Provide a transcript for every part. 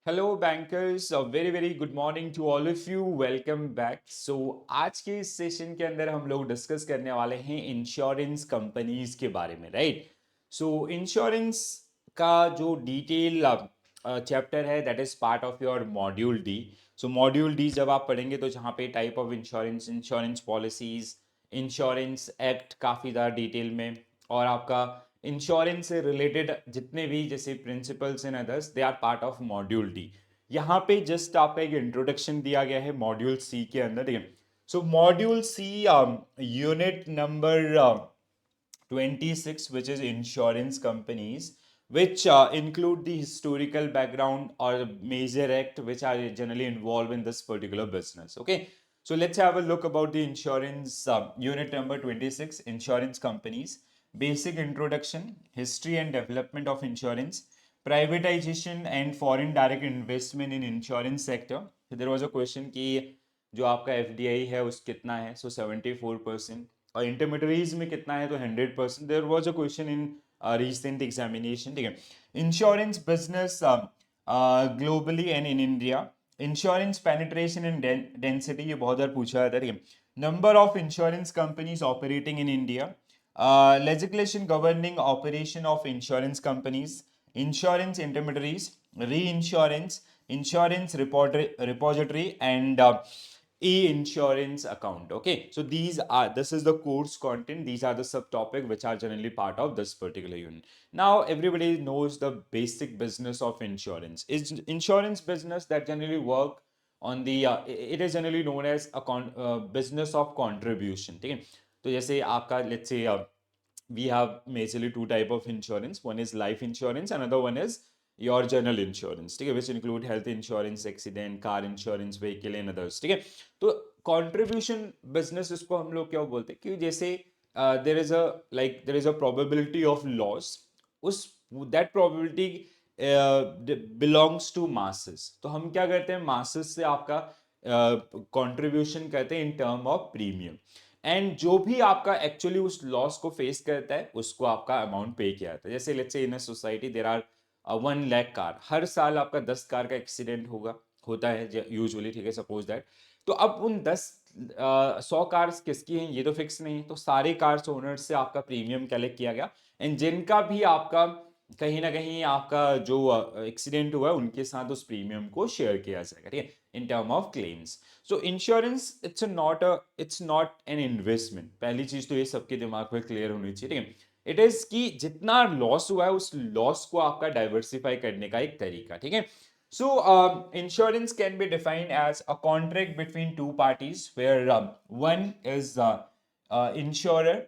Hello bankers, very very good morning to all of you. Welcome back. So आज के इस session के अंदर हम लोग डिस्कस करने वाले हैं इंश्योरेंस कंपनीज के बारे में, राइट। सो इंश्योरेंस का जो डिटेल चैप्टर है that is part of your module D. So module D जब आप पढ़ेंगे तो जहाँ पे type of insurance, insurance policies, insurance act काफ़ी ज़्यादा डिटेल में, और आपका इंश्योरेंस से रिलेटेड जितने भी जैसे principles and others they are part of module D. यहाँ पे जस्ट आपका एक इंट्रोडक्शन दिया गया है मॉड्यूल सी के अंदर, ठीक है। So module C unit number 26, which is insurance companies, which include the historical background or major act which are generally involved in this particular business. Okay, so let's have a look about the insurance unit number 26, insurance companies. Basic introduction, history and development of insurance, privatization and foreign direct investment in insurance sector. So there was a question कि जो आपका FDI है उस कितना है, सो 74%, और intermediaries में कितना है तो 100%। There was a question in recent examination, ठीक है। Insurance business globally and in India, insurance penetration and density, ये बहुत बार पूछा जाता है, ठीक है। Number of insurance companies operating in India, legislation governing operation of insurance companies, insurance intermediaries, reinsurance, insurance repository, and e-insurance account. Okay, so this is the course content. These are the subtopic which are generally part of this particular unit. Now everybody knows the basic business of insurance. Is insurance business that generally work on the it is generally known as a business of contribution, ठीक है। तो जैसे आपका let's say we have majorly two type of insurance. One is life insurance, another one is your general insurance, ठीक है, which include health insurance, accident, car insurance, vehicle and others, ठीक है। तो contribution business इसको हम लोग क्या बोलते हैं कि जैसे there is a there is a probability of loss, उस that probability belongs to masses। तो हम क्या करते हैं, masses से आपका कंट्रीब्यूशन करते हैं in term of premium, and जो भी आपका एक्चुअली उस लॉस को फेस करता है उसको आपका अमाउंट पे किया जाता है। जैसे let's say in a society there are 1 lakh car, हर साल आपका 10 कार का एक्सीडेंट होता है यूजुअली, ठीक है, सपोज दैट। तो अब उन 100 कार्स किसकी हैं ये तो फिक्स नहीं, तो सारे कार्स ओनर्स से आपका प्रीमियम कलेक्ट किया गया, एंड जिनका भी आपका कहीं ना कहीं आपका जो एक्सीडेंट हुआ है उनके साथ उस प्रीमियम को शेयर किया जाएगा, ठीक है, in term of claims. So insurance it's not an investment. पहली चीज तो ये सबके दिमाग में क्लियर होनी चाहिए, ठीक है। इट इज कि जितना लॉस हुआ है उस लॉस को आपका डाइवर्सिफाई करने का एक तरीका, ठीक है। So, insurance can be defined as a contract between two parties where one is insurer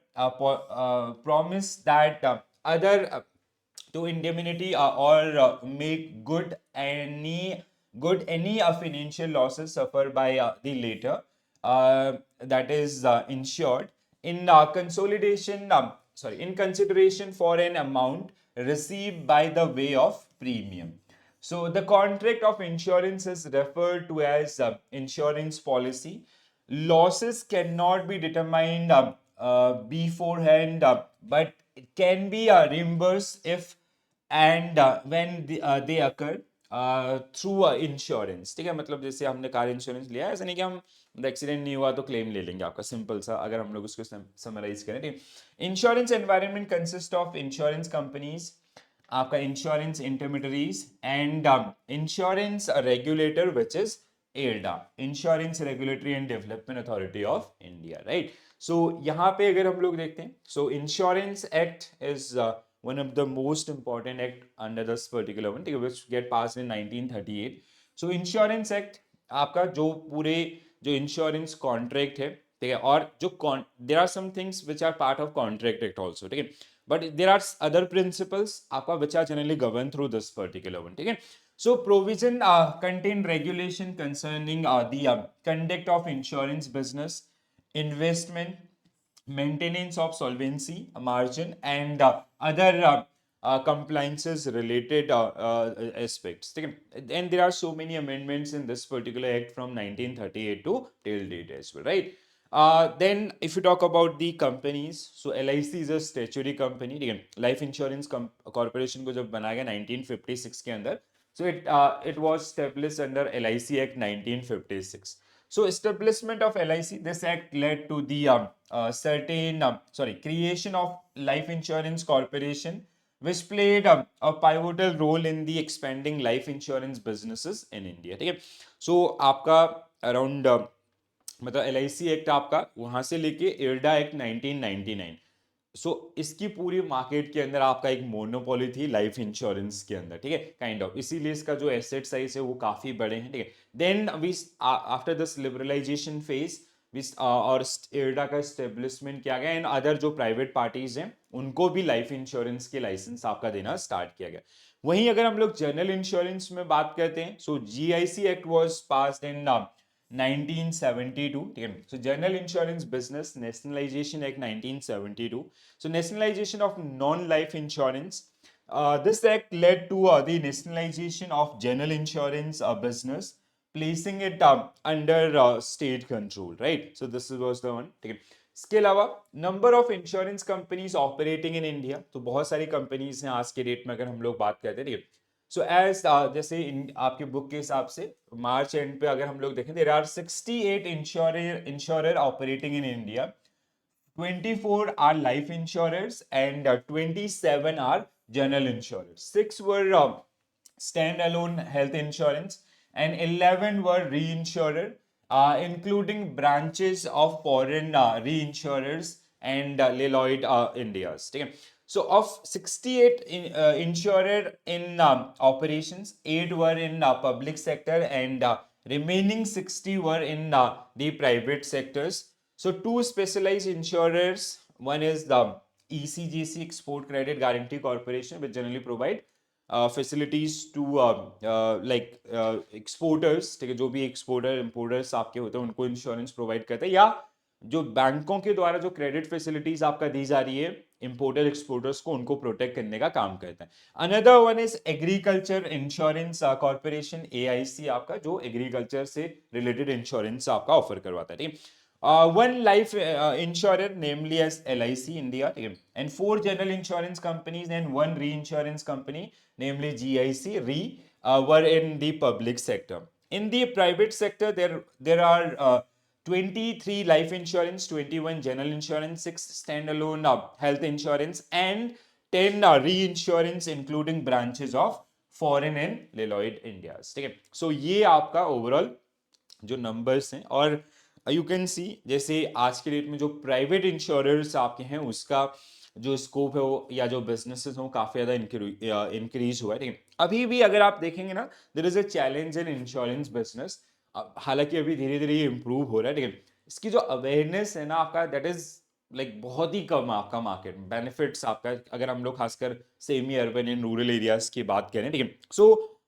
promise that other to indemnity or make good any financial losses suffered by the later that is insured in consolidation sorry in consideration for an amount received by the way of premium. So the contract of insurance is referred to as insurance policy. Losses cannot be determined beforehand, but it can be reimbursed if and when they occur through insurance, ठीक है। मतलब जैसे हमने car insurance लिया है, ऐसा नहीं कि हम एक्सीडेंट नहीं हुआ तो क्लेम ले लेंगे आपका, सिंपल सा अगर हम लोग उसको समराइज करें, ठीक है। Insurance environment consist of insurance companies, आपका insurance intermediaries, and insurance regulator which is IRDA, insurance regulatory and development authority of India, right. So यहाँ पे अगर हम लोग देखते हैं, so insurance act is one of the most important act under this particular one, which get passed in 1938. So insurance act आपका जो पूरे जो इंश्योरेंस कॉन्ट्रैक्ट है, ठीक है, और जो there are some things which are part of contract act also, ठीक है, but there are other principles आपका which are generally govern through this particular one, ठीक है। So provision contain regulation concerning the conduct of insurance business, investment, maintenance of solvency margin, and other compliances related aspects, ठीक है। And there are so many amendments in this particular act from 1938 to till date as well, right. Then if you talk about the companies, so LIC is a statutory company, ठीक है। Life insurance corporation को जब बनाया गया 1956 के अंदर, So it was established under LIC Act 1956. So establishment of LIC, this act led to the creation of Life Insurance Corporation, which played a pivotal role in the expanding life insurance businesses in India. ठीक है, so आपका around मतलब LIC act आपका वहां से लेके IRDA act 1999, सो इसकी पूरी मार्केट के अंदर आपका एक मोनोपोली थी लाइफ इंश्योरेंस के अंदर, ठीक है, काइंड ऑफ, इसीलिए इसका जो एसेट साइज है वो काफी बड़े हैं, ठीक है। Then we after this liberalisation phase और इरडा का स्टेब्लिशमेंट किया गया एंड अदर जो प्राइवेट पार्टीज हैं उनको भी लाइफ इंश्योरेंस के लाइसेंस आपका देना स्टार्ट किया गया। वहीं अगर हम लोग जनरल इंश्योरेंस में बात करते हैं, सो GIC act was passed in 1972, ठीक है। सो general insurance business nationalisation act 1972, so nationalization of non-life insurance, this act led to the nationalization of general insurance business, placing it under state control, right? So this was the one, ठीक है। इसके अलावा number of insurance companies operating in India, तो बहुत सारी companies हैं आज के डेट में अगर हम लोग बात करते हैं, ठीक है। सो एज जैसे आपके बुक के हिसाब से मार्च एंड पे अगर हम लोग देखें, there are 68 insurer operating in India, 24 are life insurers and 27 are general insurers. 6 were standalone health insurance and 11 were reinsurer, including branches of foreign reinsurers and Lloyd India's. ठीक है? So of 68 insurer in operations, 8 were in public sector and remaining 60 were in the private sectors. So two specialized insurers, one is the ECGC, Export Credit Guarantee Corporation, which generally provide facilities to exporters, ठीक है, जो भी exporter importers आपके होते हैं उनको insurance provide करते हैं, या जो बैंकों के द्वारा जो क्रेडिट फैसिलिटीज आपका दी जा रही है इंपोर्टर एक्सपोर्टर्स को, उनको प्रोटेक्ट करने का काम करता है। Another one is agriculture insurance corporation, AIC, आपका जो एग्रीकल्चर से रिलेटेड इंश्योरेंस आपका ऑफर करवाता है, ठीक है। One life insurer, namely as LIC India, and 4 general insurance companies and 1 reinsurance company, namely GIC Re, were in the public sector. In the private sector, there are 23 life insurance, 21 general insurance, 6 standalone health insurance, and 10 reinsurance, including branches of foreign and Lloyd India's, ठीक है। So ये आपका overall जो numbers हैं, और you can see जैसे आज के डेट में जो प्राइवेट इंश्योरर्स आपके हैं उसका जो स्कोप है वो, या जो बिजनेसेस हो, काफी ज्यादा इंक्रीज हुआ है, ठीक है। अभी भी अगर आप देखेंगे ना, there is a challenge in insurance business, हालांकि अभी धीरे धीरे ये इंप्रूव हो रहा है, ठीक है। इसकी जो अवेयरनेस है ना आपका, दैट इज लाइक बहुत ही कम आपका मार्केट बेनिफिट्स आपका, अगर हम लोग खासकर semi urban and rural areas की बात करें, ठीक है। सो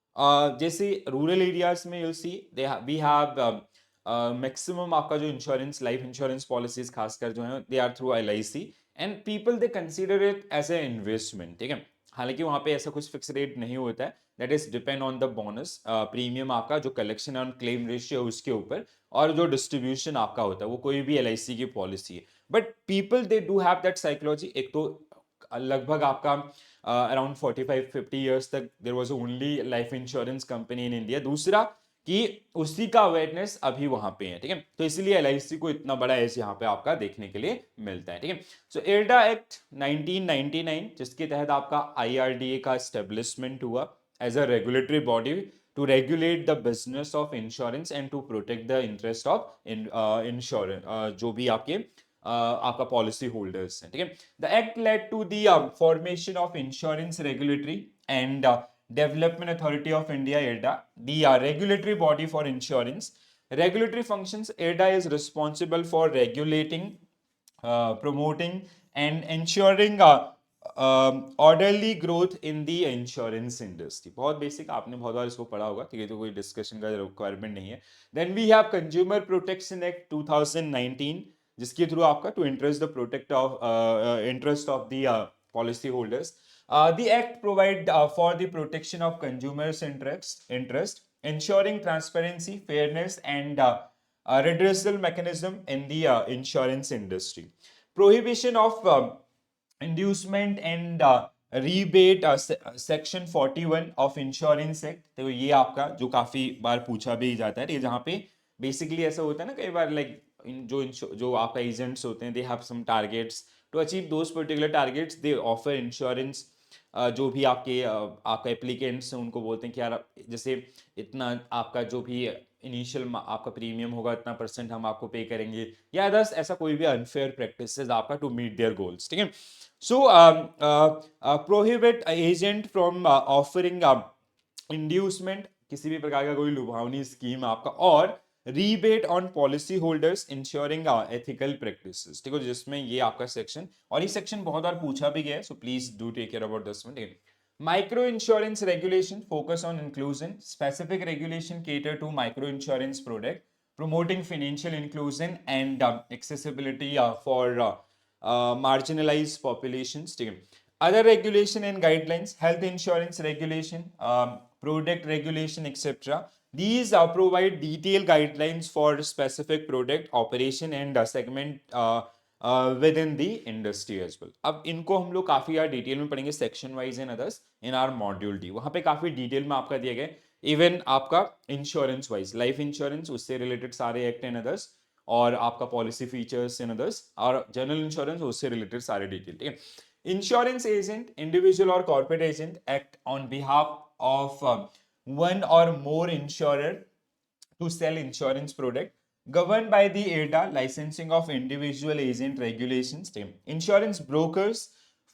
जैसे रूरल एरियाज में you'll see we have maximum आपका जो इंश्योरेंस, लाइफ इंश्योरेंस पॉलिसीज खासकर जो है, they are through LIC and people they consider it as a investment, ठीक है। हालांकि वहां पे ऐसा कुछ फिक्स रेट नहीं होता है, that is depend on the bonus premium आपका जो कलेक्शन ऑन क्लेम रेशियो उसके ऊपर, और जो डिस्ट्रीब्यूशन आपका होता है वो कोई भी LIC की पॉलिसी है। But people they do have that psychology, एक तो लगभग आपका अराउंड 45-50 ईयर्स तक there was only life insurance company in India, दूसरा कि उसी का अवेयरनेस अभी वहां पे है, ठीक है। तो इसीलिए LIC को इतना बड़ा एज यहाँ पे आपका देखने के लिए मिलता है, ठीक है। सो इरडा एक्ट 1999, जिसके तहत आपका IRDA का एस्टेब्लिशमेंट हुआ as a regulatory body to regulate the business of insurance and to protect the interest of insurance, जो भी आपके आपका पॉलिसी होल्डर्स हैं, ठीक है। The act led to the formation of insurance regulatory and Development Authority of India, IRDA, the regulatory body for insurance. Regulatory functions, IRDA is responsible for regulating, promoting and ensuring orderly growth in the insurance industry. बहुत basic, आपने बहुत बार इसको पढ़ा होगा, ठीक है, तो कोई डिस्कशन का रिक्वायरमेंट नहीं है। Then we have Consumer Protection Act 2019, जिसके थ्रू आपका to interest the protect of interest of the policy holders. The act provide for the protection of consumers' interest, ensuring transparency, fairness, and redressal mechanism in the insurance industry. Prohibition of inducement and rebate section 41 of insurance act, तो ये आपका जो काफी बार पूछा भी जाता है, ये जहाँ पे बेसिकली ऐसा होता है ना कई बार, लाइक जो आपका एजेंट्स होते हैं, they have some targets to achieve those particular targets, they offer insurance. जो भी आपका एप्लीकेंट्स हैं उनको बोलते हैं कि यार जैसे इतना आपका जो भी इनिशियल आपका प्रीमियम होगा इतना परसेंट हम आपको पे करेंगे, या दस ऐसा कोई भी अनफेयर प्रैक्टिसेस आपका टू मीट देयर गोल्स, ठीक है। So prohibit agent from offering inducement, किसी भी प्रकार का कोई लुभावनी स्कीम आपका, और rebate on policy holders insuring ethical practices, ठीक है, जिसमें ये आपका सेक्शन, और ये सेक्शन बहुत बार पूछा भी गया है, so please do take care about this one. Micro insurance regulation focus on inclusion, specific regulation cater to micro insurance product, promoting financial inclusion and accessibility for marginalized populations, ठीक है। Other regulation and guidelines, health insurance regulation, product regulation, etc. These provide detailed guidelines for specific product operation and segment within the industry as well. अब इनको हम लोग काफी यार detail में पढ़ेंगे section wise and others in our module D, वहां पे काफी डिटेल में आपका दिया गया। इवन आपका इंश्योरेंस वाइज लाइफ इंश्योरेंस, उससे रिलेटेड सारे एक्ट एंड अदर्स, और आपका पॉलिसी फीचर्स एंड अदर्स, और जनरल इंश्योरेंस उससे रिलेटेड सारे डिटेल, ठीक है। इंश्योरेंस एजेंट, इंडिविजुअल और corporate agent act on behalf of one और मोर insurer to sell insurance product, governed by the IRDA licensing of individual agent regulations team. Insurance brokers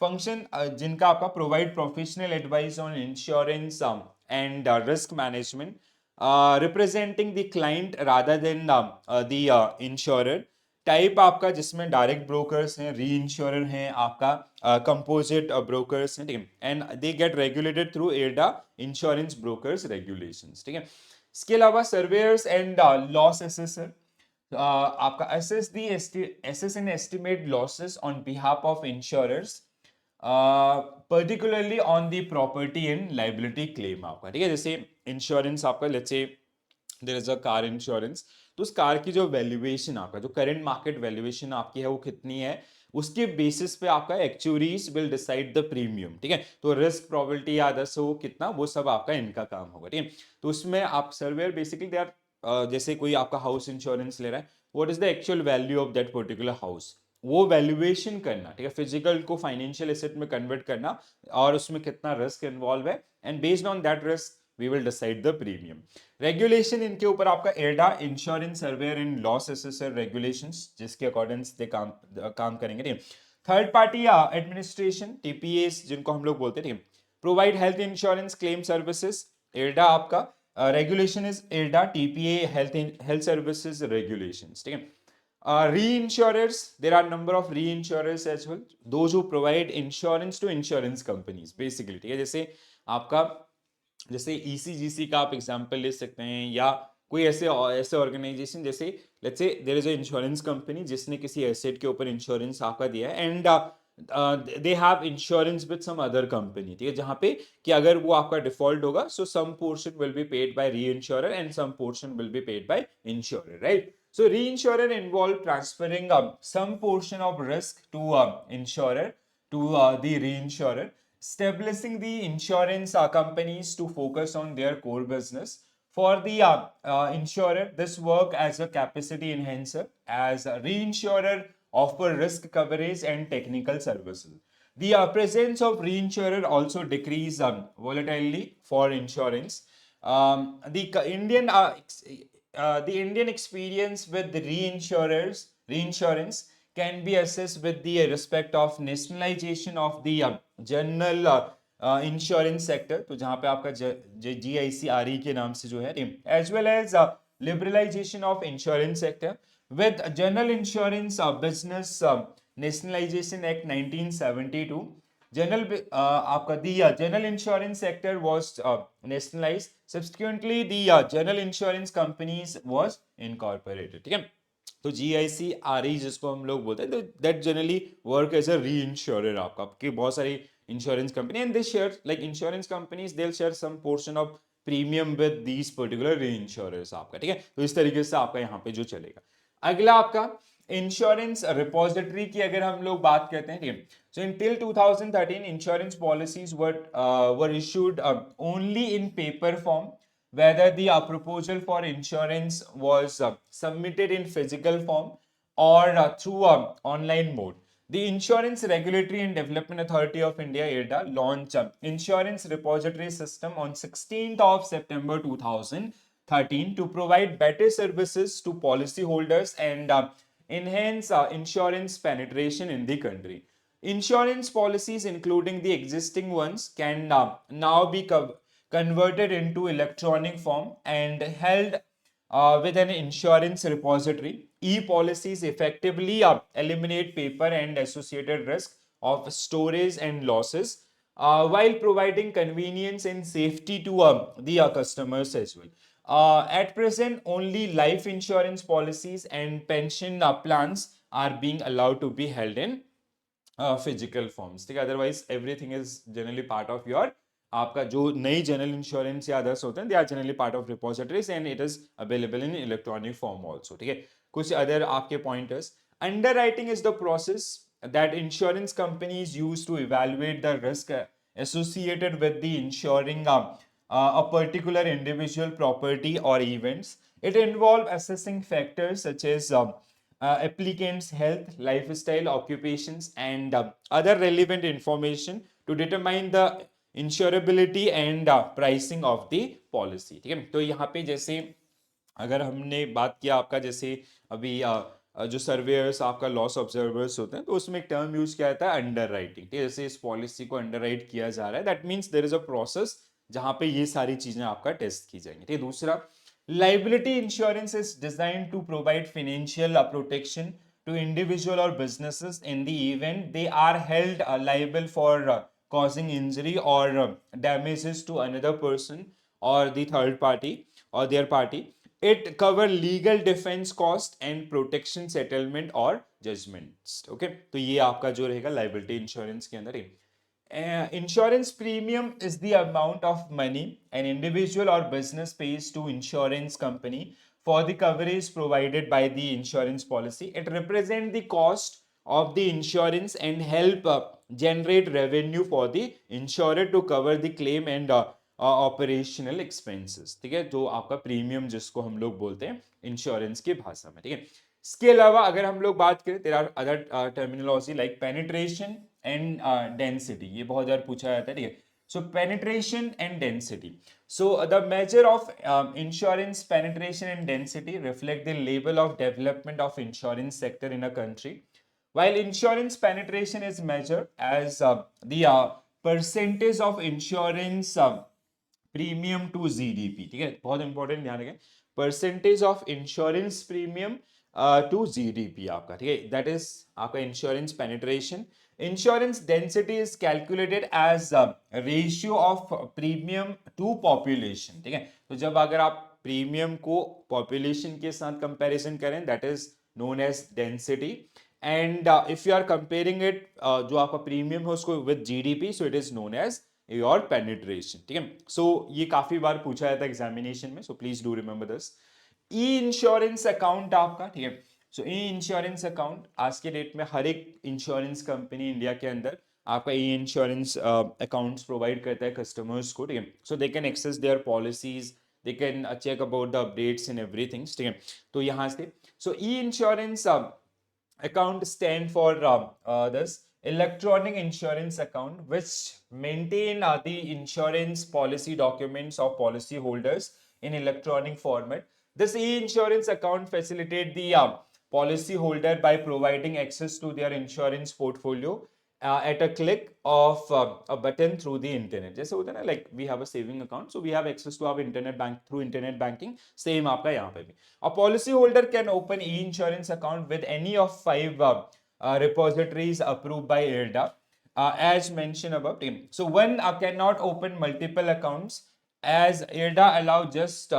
function जिनका आपका provide professional advice on insurance and risk management, representing the client rather than the insurer. Type आपका जिसमें direct brokers हैं, री insurer हैं, आपका composite brokers हैं, ठीक है, and they get regulated through एडा इंश्योरेंस ब्रोकर्स रेगुलेशंस, ठीक है। इसके अलावा सर्वेयर्स एंड लॉस असेसर, आपका assess and estimate losses on behalf of insurers, particularly on the property and liability claim आपका, ठीक है। जैसे इंश्योरेंस आपका, let's say there is a car insurance, तो उस कार की जो वैल्यूएशन आपका, जो करंट मार्केट वैल्यूएशन आपकी है वो कितनी है, उसके बेसिस पे आपका actuaries will decide the premium, ठीक है। तो रिस्क प्रोबेबिलिटी या अदर्स वो कितना, वो सब आपका इनका काम होगा, ठीक है। तो उसमें आप सर्वेयर बेसिकली दे आर, जैसे कोई आपका हाउस इंश्योरेंस ले रहा है, what is the actual value of that particular house, वो वैल्यूएशन करना, ठीक है, फिजिकल को फाइनेंशियल एसेट में कन्वर्ट करना, और उसमें कितना रिस्क इन्वॉल्व है, and based on that risk we will decide the premium. Regulation इनके ऊपर आपका एडा insurance surveyor and loss assessor regulations, जिसके अकॉर्डिंग दे काम करेंगे, ठीक है। थर्ड पार्टी एडमिनिस्ट्रेशन, टीपीएस जिनको हम लोग बोलते हैं, ठीक है, provide health insurance claim services, एडा आपका रेगुलेशन इज एडा टीपीए हेल्थ सर्विसेज रेगुलेशंस, ठीक है। Reinsurers, there are number of reinsurers as well, those who provide insurance to insurance companies basically, ठीक है। जैसे आपका, जैसे ईसीजीसी का आप एग्जांपल ले सकते हैं, या कोई ऐसे ऑर्गेनाइजेशन, जैसे let's say there is a insurance company जिसने किसी एसेट के ऊपर इंश्योरेंस आपका दिया है, and they have insurance with some other company, ठीक है, जहां पे कि अगर वो आपका डिफॉल्ट होगा, so some portion will be paid by reinsurer and some portion will be paid by insurer, right. So reinsurer involve transferring some portion of risk to insurer to the reinsurer, establishing the insurance companies to focus on their core business. For the insurer, this work as a capacity enhancer, as a reinsurer offer risk coverage and technical services. The presence of reinsurer also decrease volatility for insurance. The Indian experience with the reinsurance can be assessed with the respect of nationalization of the general insurance sector, तो जहां पे आपका GICRE के नाम से जो है, as well as liberalisation of insurance sector with general insurance business nationalisation act 1972, general आपका the general insurance sector was nationalized. Subsequently, the general insurance companies was incorporated, ठीक है। तो GICRE जिसको हम लोग बोलते हैं, तो that generally work as a reinsurer, आपकी बहुत सारी insurance company, and they share, like insurance companies, they'll share some portion of premium with these particular reinsurers आपका, ठीक है। तो इस तरीके से आपका यहाँ पे जो चलेगा। अगला आपका इंश्योरेंस रिपोजिटरी की अगर हम लोग बात करते हैं, ठीक है, So until 2013, insurance policies were issued only in paper form, whether the proposal for insurance was submitted in physical form or through online mode. The Insurance Regulatory and Development Authority of India (IRDA) launched Insurance Repository System on 16th of September 2013 to provide better services to policyholders and enhance insurance penetration in the country. Insurance policies, including the existing ones, can now be converted into electronic form and held with an insurance repository. E-policies effectively eliminate paper and associated risk of storage and losses, while providing convenience and safety to the customers as well. At present, only life insurance policies and pension plans are being allowed to be held in physical forms, ठीक है. Otherwise everything is generally part of your, आपका जो नई general insurance या others होते हैं, they are generally part of repositories and it is available in electronic form also, ठीक है. कुछ अदर आपके pointers. Underwriting is the process that insurance companies use to evaluate the risk associated with the insuring a particular individual property or events. It involves assessing factors such as applicants' health, lifestyle, occupations, and other relevant information to determine the insurability and pricing of the policy. ठीक है. तो यहाँ पे जैसे अगर हमने बात किया आपका, जैसे अभी जो सर्वेयर्स आपका लॉस ऑब्जर्वर्स होते हैं, तो उसमें एक टर्म यूज किया जाता है अंडर राइटिंग. ठीक है. जैसे इस पॉलिसी को अंडर राइट किया जा रहा है, that means there is a process जहां पे ये सारी चीजें आपका टेस्ट की जाएंगी. ठीक है. दूसरा, liability insurance is designed to provide financial protection to individual or businesses in the event they are held liable for causing injury or damages to another person or the third party or their party. It cover legal defense cost and protection settlement or judgments. Okay, तो ये आपका जो रहेगा liability insurance के अंदर. Insurance premium is the amount of money an individual or business pays to insurance company for the coverage provided by the insurance policy. It represents the cost of the insurance and help generate revenue for the insurer to cover the claim and operational expenses. ठीक है. जो आपका premium जिसको हम लोग बोलते हैं insurance की भाषा में. ठीक है. इसके अलावा अगर हम लोग बात करें, there are other terminology like penetration and density. ये बहुत बार पूछा जाता है. ठीक है. So penetration and density. So the measure of insurance penetration and density reflect the level of development of insurance sector in a country. While insurance penetration is measured as the percentage of insurance premium to GDP. ठीक है. बहुत important, ध्यान रखें. Percentage of insurance premium to GDP आपका. ठीक है. That is आपका insurance penetration. Insurance density is calculated as ratio of premium to population. ठीक है. तो जब अगर आप प्रीमियम को पॉपुलेशन के साथ कंपैरिजन करें, that is known as density. And if you are comparing it, जो आपका प्रीमियम है उसको with GDP, so it is known as your penetration. ठीक है. सो ये काफी बार पूछा जाता है एग्जामिनेशन में, सो please do remember this. E insurance account आपका. ठीक है. सो ई इंश्योरेंस अकाउंट आज के डेट में हर एक इंश्योरेंस कंपनी इंडिया के अंदर आपका ई इंश्योरेंस अकाउंट्स प्रोवाइड करता है कस्टमर्स को. ठीक है. So they can access their policies, they can check about the updates and everything. ठीक है. तो यहाँ से so e insurance account stand for this electronic insurance account which maintain the insurance policy documents of policy holders in electronic format. This e-insurance account facilitate the policy holder by providing access to their insurance portfolio at a click of a button through the internet. जैसे होता है ना, like we have a saving account, so we have access to our internet bank through internet banking. Same आपका यहाँ पे भी. A policy holder can open e-insurance account with any of 5 repositories approved by IRDA, as mentioned above. So one cannot open multiple accounts as IRDA allow just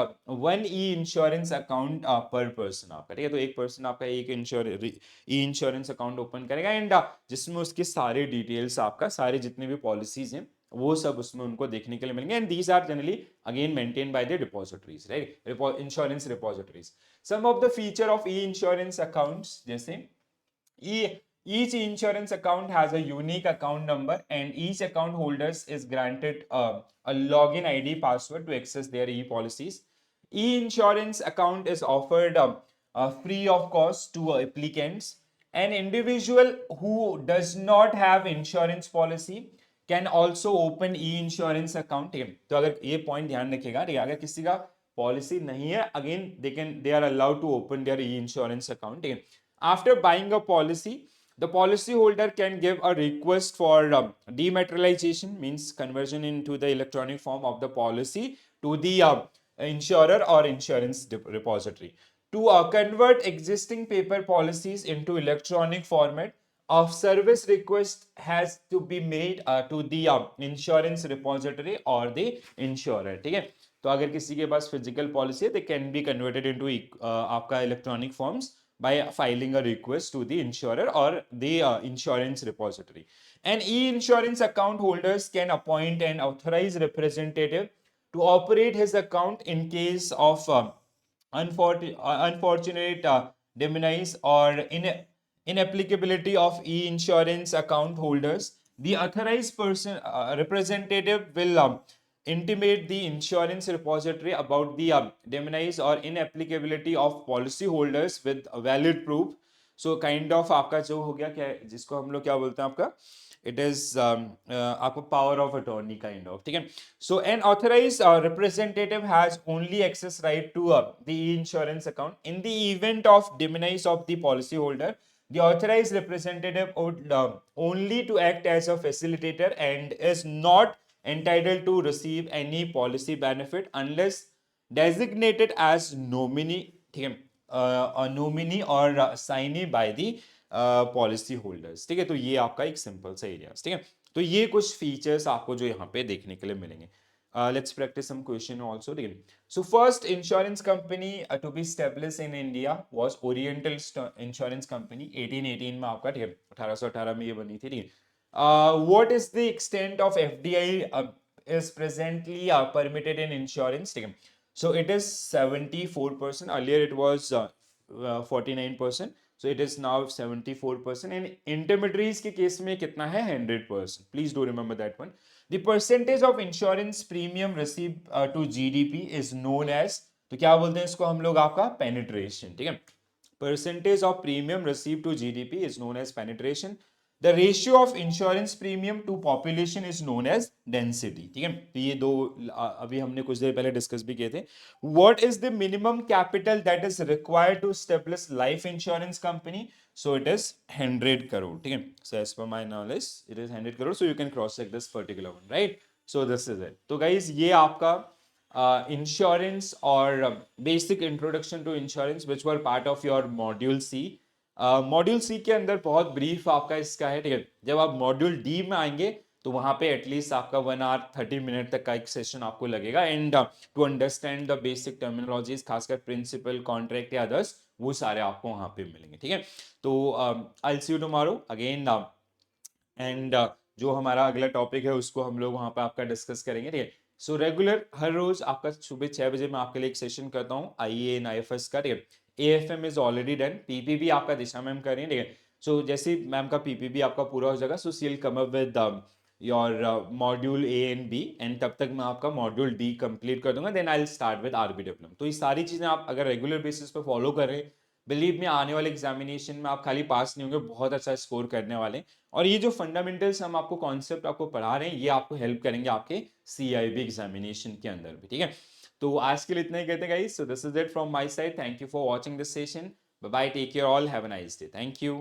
one e-insurance account per person आपका. ठीक है. तो एक person आपका एक ई insurance account open करेगा and जिसमें उसके सारे डिटेल्स, आपका सारे जितने भी पॉलिसीज हैं वो सब उसमें उनको देखने के लिए मिलेंगे. And these are generally again maintain by the depositories, right, insurance depositories. Some of the feature of e insurance accounts, जैसे e Each insurance account has a unique account number, and each account holders is granted a login ID password to access their e-policies. E-insurance account is offered free of cost to applicants. An individual who does not have insurance policy can also open e-insurance account. ठीक है, तो अगर ये point ध्यान रखिएगा, ठीक है, अगर किसी का पॉलिसी नहीं है, again they are allowed to open their e insurance account. ठीक है, after buying a policy, the policyholder can give a request for dematerialization, means conversion into the electronic form of the policy, to the insurer or insurance repository. To convert existing paper policies into electronic format, a service request has to be made to the insurance repository or the insurer. ठीक है, तो अगर किसी के पास physical policy है, they can be converted into आपका electronic forms by filing a request to the insurer or the insurance repository. And e-insurance account holders can appoint an authorized representative to operate his account in case of unfortunate demise or inapplicability of e-insurance account holders. The authorized person representative will intimate the insurance repository about the demise or inapplicability of policy holders with a valid proof. So kind of आपका जो हो गया, क्या जिसको हम लोग क्या बोलते हैं, आपका it is आपको power of attorney kind of. ठीक है, so an authorized representative has only access right to the insurance account. In the event of demise of the policy holder, the authorized representative would only to act as a facilitator and is not entitled to receive any policy benefit unless designated as nominee. ठीक है, nominee or signee by the policy holders. ठीक है, तो ये आपका एक simple सा area. ठीक है, तो ये कुछ फीचर्स आपको जो यहाँ पे देखने के लिए मिलेंगे. Let's practice some question also. ठीक है, so first insurance company to be established in India was oriental insurance company 1818 में आपका. ठीक है, 1818 में ये बनी थी. ठीक है, what is the extent of FDI is presently permitted in insurance. ठीक है, so it is 74%. Earlier it was 49%. So it is now 74%. And intermediaries के केस में कितना है? 100%. Please do remember that one. The percentage of insurance premium received to GDP is known as, तो क्या बोलते हैं इसको हम लोग, आपका penetration. ठीक है, percentage of premium received to GDP is known as penetration. The ratio of insurance premium to population is known as density. ठीक है, तो ये दो अभी हमने कुछ देर पहले डिस्कस भी किए थे. What is the minimum capital that is required to establish life insurance company? So it is 100 crore. ठीक है, so as per my knowledge it is 100 crore. So you can cross check this particular one, right? So this is it. तो guys ये आपका insurance और basic introduction to insurance which were part of your module C. Module C के अंदर बहुत brief आपका इसका है. ठीक है, जब आप मॉड्यूल डी में आएंगे तो वहां पे एटलीस्ट आपका 1 आवर 30 मिनट तक का एक सेशन आपको लगेगा. And to understand the basic terminologies, खासकर प्रिंसिपल, कॉन्ट्रैक्ट या अदर्स, वो सारे आपको वहां पे मिलेंगे. ठीक है, तो I will see you tomorrow again. And जो हमारा अगला टॉपिक है उसको हम लोग वहां पे आपका डिस्कस करेंगे. ठीक है, सो रेगुलर हर रोज आपका सुबह 6 बजे मैं आपके लिए एक सेशन करता हूँ आईए एंड आईएफएस का. ठीक है, AFM is already done. PPB आपका दिशा मैम कर रही है. ठीक है, सो जैसे मैम का पीपीबी आपका पूरा हो जाएगा, so C will come up with your module A and B, and तब तक मैं आपका मॉड्यूल डी कंप्लीट कर दूंगा. Then I will start with RBWM. तो ये सारी चीजें आप अगर रेगुलर बेसिस पे फॉलो कर रहे हैं, बिलीव में आने वाले एग्जामिनेशन में आप खाली पास नहीं होंगे, बहुत अच्छा स्कोर करने वाले. और ये जो फंडामेंटल्स हम आपको कॉन्सेप्ट आपको पढ़ा रहे हैं, ये आपको हेल्प करेंगे आपके सीआईबी एग्जामिनेशन के अंदर भी. ठीक है, तो आज के लिए इतना ही कहते हैं guys. So this is it from my side. Thank you for watching this session. Bye bye, take care all, have a nice day. Thank you.